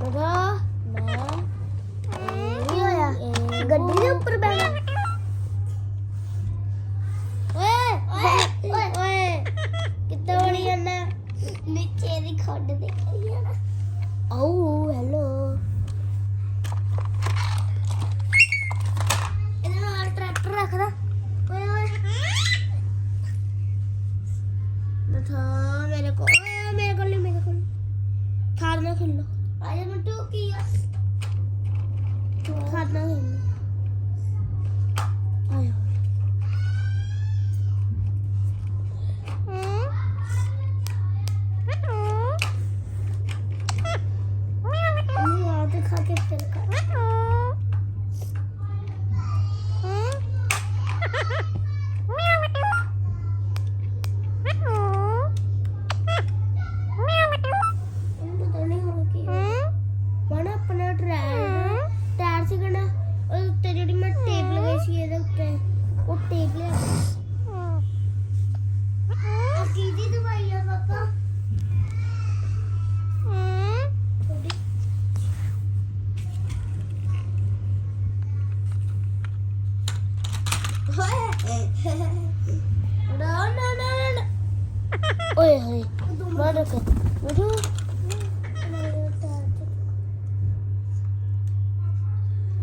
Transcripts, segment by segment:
ਬੜਾ ਨਾ ਕੀ ਹੋਇਆ ਗੱਡੀ ਦੇ ਉੱਪਰ ਬੈਠਾ ਓਏ ਓਏ ਓਏ ਕਿੱਦਾਂ ਬਣੀ ਜਾਂਦਾ ਨੀਚੇ ਦੀ ਖੱਡ ਦੇ ਯਾਰ ਆਓ ਹੈਲੋ ਇਹਦੇ ਨਾਲ ਟਰੈਕਟਰ ਰੱਖਦਾ ਓਏ ਓਏ ਨਾ ਮੇਰੇ ਕੋਲ ਨਹੀਂ ਖਾਦ ਨਾ ਖੇਲੋ ਆਜਾ ਮਟੂ ਕੀ ਆ ਖਾਦ ਨਾ ਖੇਲੋ ਆਇਆ खा के फिर अपना टायर से करना और उत्ते जेडी मैं टेप लगाई सी ਇਹਦੇ ਉੱਤੇ ਉਹ ਟੇਪ ਲਿਆ ਆ ਕਿਹਦੀ ਦਵਾਈ ਆ ਪਾਪਾ ओए होए मार के उठो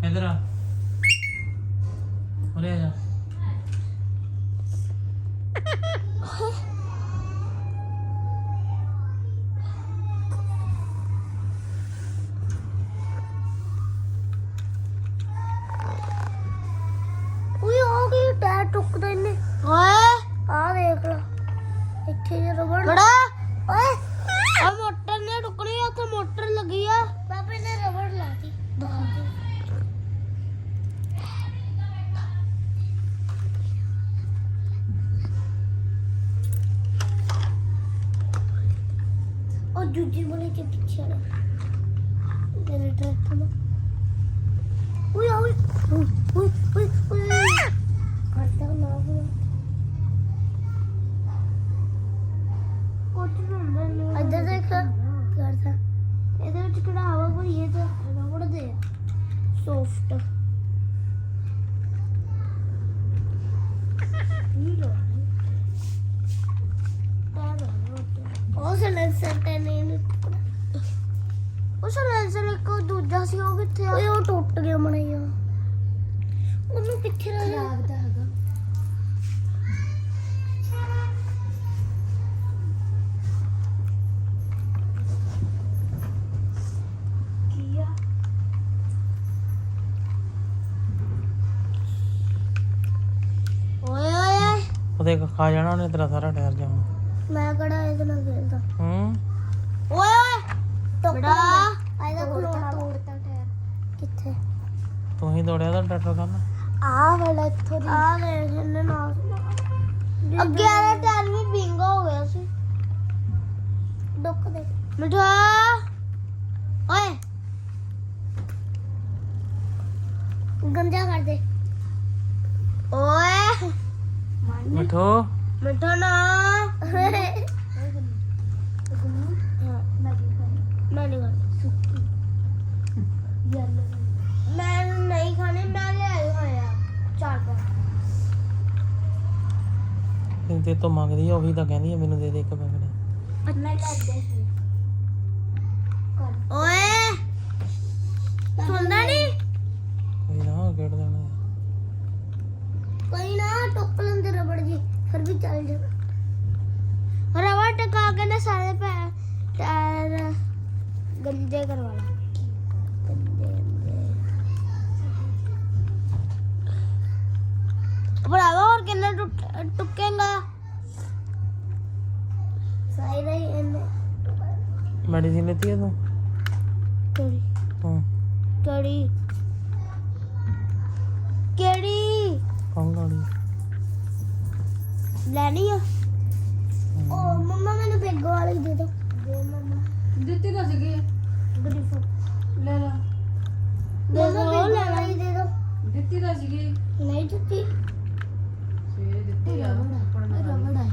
इधर आ अरे आजा ओए हो गई टायर टुकदा इन्ने हां आ देख लो ਇੱਥੇ ਜੇ ਰਬੜ ਬੜਾ ਓਏ ਆ ਮੋਟਰ ਨੇ ਟੁਕਣੀ ਆ ਉੱਥੇ ਮੋਟਰ ਲੱਗੀ ਆ ਪਾਪੇ ਨੇ ਰਬੜ ਲਾਤੀ ਉਹ ਦੂਜੀ ਵਾਲੇ ਕੇ ਪਿੱਛੇ ਨਾ ਮੇਰੇ ਟਰੈਕਟਰ ਨੂੰ ਓਏ ਓਏ ਓਏ ਓਏ ਓਏ ਕਰਦਾ ਨਾ ਹੋ इधर देख घर था इधर चिकड़ा हवा को ये तो रबड़ दे सॉफ्ट ਉਹ ਸਲੈਂਸਰ ਤੇ ਨਹੀਂ ਉਹ ਸਲੈਂਸਰ ਇੱਕ ਦੂਜਾ ਸੀ ਉਹ ਕਿੱਥੇ ਆ ਓਏ ਉਹ ਟੁੱਟ ਗਿਆ ਮਣਿਆ ਉਹਨੂੰ ਕਿੱਥੇ ਰਹਿ ਗਿਆ ਲੱਗਦਾ ਹੈਗਾ ਉਹਦੇ ਖਾ ਜਾਣਾ ਉਹਨੇ ਤੇਰਾ ਸਾਰਾ ਟਾਇਰ ਜਾਣਾ ਮੈਂ ਕਿਹੜਾ ਇਹਦੇ ਨਾਲ ਖੇਲਦਾ ਓਏ ਓਏ ਬੜਾ ਆਇਦਾ ਖਲੋਣਾ ਤੋੜਤਾ ਟਾਇਰ ਕਿੱਥੇ ਤੂੰ ਹੀ ਦੌੜਿਆ ਤਾਂ ਟਰੈਕਟਰ ਕਰਨ ਆ ਵਾਲਾ ਇੱਥੋਂ ਦੀ ਆ ਦੇਖ ਇਹਨੇ ਨਾਲ ਅੱਗੇ ਵਾਲਾ ਟਾਇਰ ਵੀ ਵਿੰਗਾ ਹੋ ਗਿਆ ਸੀ ਡੁੱਕ ਦੇ ਮਿਠਾ ਓਏ ਗੰਜਾ ਕਰ ਦੇ ਓਏ ਮਿੱਠੂ ਮਿੱਠਾ ਨਾ ਮੈਂ ਨਹੀਂ ਖਾਣੇ ਮੈਂ ਲਿਆਇਆ ਹੋਇਆ ਚਾਰ ਪਾਸ ਤੇ ਤੋਂ ਮੰਗਦੀ ਆ ਉਹੀ ਤਾਂ ਕਹਿੰਦੀ ਆ ਮੈਨੂੰ ਦੇ ਦੇ ਇੱਕ ਪੈਕਟ ਮੈਂ ਕਰਦੇ ਓਏ ਸੁਣਦਾ ਨਹੀਂ ਕੋਈ ਨਾ ਗੇੜ ਦੇਣਾ ਕੋਈ ਨਾ ਟੁੱਕ ਲੈਂਦੇ ਰਬੜ ਜੀ ਫਿਰ ਵੀ ਚੱਲ ਜਾ ਰਬੜ ਟਕਾ ਕੇ ਨਾ ਸਾਰੇ ਟਾਇਰ ਗੰਦੇ ਕਰਵਾ ਲਾ ਭਰਾਵਾ ਹੋਰ ਕਿੰਨਾ ਟੁੱਕੇਗਾ ਸਹੀ ਨਹੀਂ ਇਹਨੇ ਮੈਡੀਸਿਨ ਲੈਤੀ ਹੈ ਤੂੰ ਕਿਹੜੀ ਹਾਂ ਕਿਹੜੀ ਕੌਣ ਗਾੜੀ ਲੈਣੀ ਆ ਉਹ ਮੰਮਾ ਮੈਨੂੰ ਬੇਗੋ ਵਾਲੀ ਦੇ ਦੋ ਦੇ ਮੰਮਾ ਦਿੱਤੀ ਤਾਂ ਸੀਗੀ ਗਰੀਫੋ ਲੈ ਲਾ ਦੇ ਦੋ ਲੈ ਲਈ ਦੇ ਦੋ ਦਿੱਤੀ ਤਾਂ ਸੀਗੀ ਨਹੀਂ ਦਿੱਤੀ ਸਵੇਰੇ ਦਿੱਤੀ ਆ ਪੜਨਾ ਰਬੜ ਆ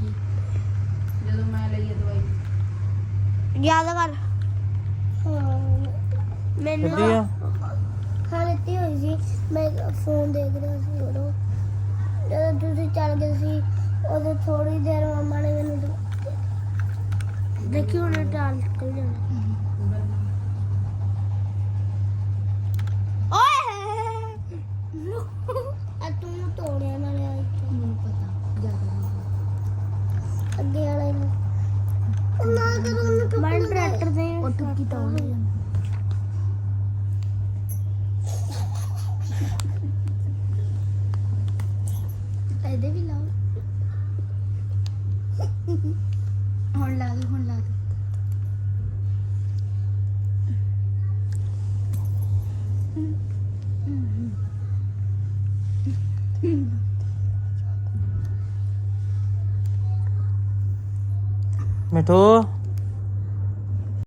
ਜਦੋਂ ਮੈਂ ਲਈ ਇਹ ਦਵਾਈ ਯਾਦ ਕਰ ਹਾਂ ਮੈਨੂੰ ਕਿੱਦੀ ਆ ਹਾਂ ਲਿੱਤੀ ਹੋਈ ਸੀ ਮੈਂ ਫੋਨ ਦੇਖ ਰਿਹਾ ਸੀ ਉਦੋਂ ਜਦੋਂ ਤੁਸੀਂ ਚੱਲ ਗਏ ਸੀ ਉਦੋਂ ਥੋੜੀ ਦੇਰ ਮੰਮਾ ਨੇ ਮੈਨੂੰ ਦੇਖੀ ਉਹਨੇ ਟਾਲ ਨਿਕਲ ਜਾਣਾ ਓਏ ਆ ਤੂੰ ਤੋੜਿਆ ਨਾਲੇ ਆ ਇੱਥੇ ਮੈਨੂੰ ਪਤਾ ਜ਼ਿਆਦਾ ਅੱਗੇ ਵਾਲੇ ਨੂੰ ਨਾ ਕਰੋ ਉਹਨੂੰ ਮੈਂ ਟਰੈਕਟਰ ਦੇ ਉਹ ਟੁੱਕੀ ਤਾਂ ਹੋ ਜਾਂਦੀ ਇਹਦੇ ਵੀ ਲਾਓ ਹੁਣ ਲਾ ਦੋ ਹੁਣ ਲਾ ਦੋ ਮਿੱਠੂ